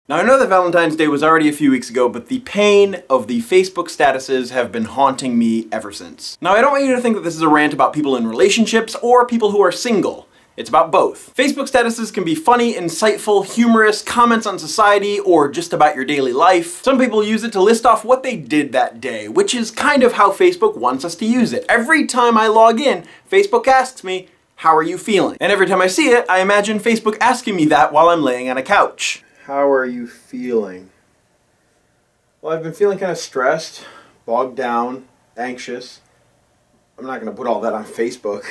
Now I know that Valentine's Day was already a few weeks ago, but the pain of the Facebook statuses have been haunting me ever since. Now I don't want you to think that this is a rant about people in relationships or people who are single. It's about both. Facebook statuses can be funny, insightful, humorous, comments on society, or just about your daily life. Some people use it to list off what they did that day, which is kind of how Facebook wants us to use it. Every time I log in, Facebook asks me, "How are you feeling?" And every time I see it, I imagine Facebook asking me that while I'm laying on a couch. How are you feeling? Well, I've been feeling kind of stressed, bogged down, anxious. I'm not gonna put all that on Facebook.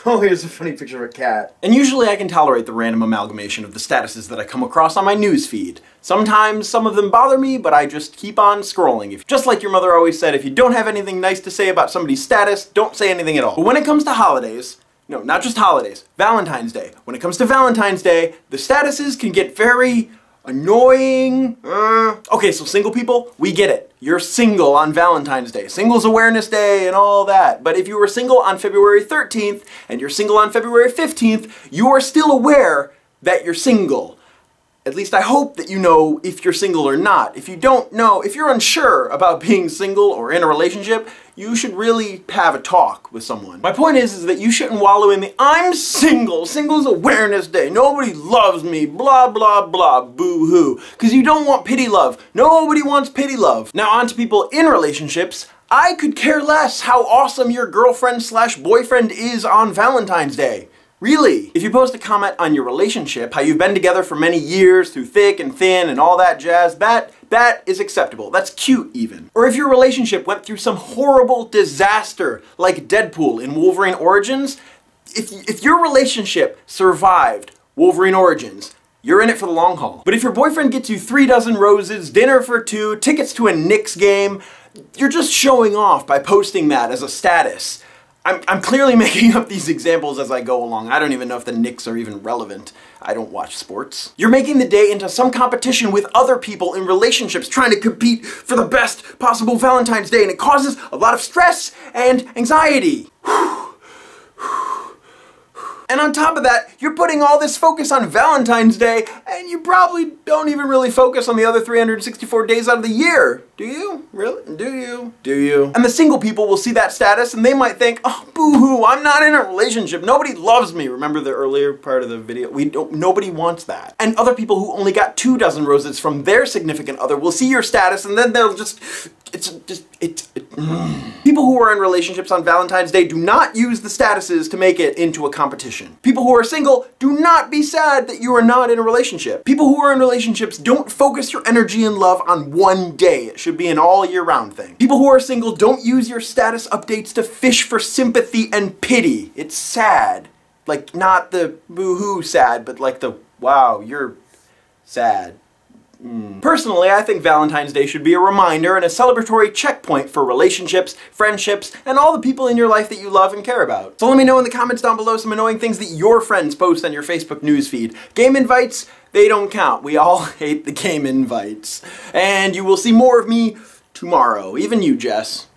Oh, here's a funny picture of a cat. And usually I can tolerate the random amalgamation of the statuses that I come across on my news feed. Sometimes some of them bother me, but I just keep on scrolling. Just like your mother always said, if you don't have anything nice to say about somebody's status, don't say anything at all. But when it comes to holidays, no, not just holidays, Valentine's Day. When it comes to Valentine's Day, the statuses can get very annoying. Okay, so single people, we get it. You're single on Valentine's Day, Singles Awareness Day and all that. But if you were single on February 13th and you're single on February 15th, you are still aware that you're single. At least I hope that you know if you're single or not. If you don't know, if you're unsure about being single or in a relationship, you should really have a talk with someone. My point is that you shouldn't wallow in the "I'm single, Singles Awareness Day, nobody loves me, blah blah blah, boo-hoo," because you don't want pity love. Nobody wants pity love. Now on to people in relationships. I could care less how awesome your girlfriend/boyfriend is on Valentine's Day. Really? If you post a comment on your relationship, how you've been together for many years, through thick and thin and all that jazz, that is acceptable. That's cute even. Or if your relationship went through some horrible disaster, like Deadpool in Wolverine Origins, if your relationship survived Wolverine Origins, you're in it for the long haul. But if your boyfriend gets you 3 dozen roses, dinner for 2, tickets to a Knicks game, you're just showing off by posting that as a status. I'm clearly making up these examples as I go along. I don't even know if the Knicks are even relevant. I don't watch sports. You're making the day into some competition with other people in relationships trying to compete for the best possible Valentine's Day, and it causes a lot of stress and anxiety. And on top of that, you're putting all this focus on Valentine's Day, and you probably don't even really focus on the other 364 days out of the year. Do you? Really? Do you? Do you? And the single people will see that status and they might think, "Oh, boo-hoo, I'm not in a relationship. Nobody loves me." Remember the earlier part of the video? Nobody wants that. And other people who only got 2 dozen roses from their significant other will see your status and then they'll just, People who are in relationships on Valentine's Day do not use the statuses to make it into a competition. People who are single, do not be sad that you are not in a relationship. People who are in relationships, don't focus your energy and love on one day. It should be an all year round thing. People who are single, don't use your status updates to fish for sympathy and pity. It's sad. Like, not the boo-hoo sad, but like the, wow, you're sad. Personally, I think Valentine's Day should be a reminder and a celebratory checkpoint for relationships, friendships, and all the people in your life that you love and care about. So let me know in the comments down below some annoying things that your friends post on your Facebook newsfeed. Game invites, they don't count. We all hate the game invites. And you will see more of me tomorrow. Even you, Jess.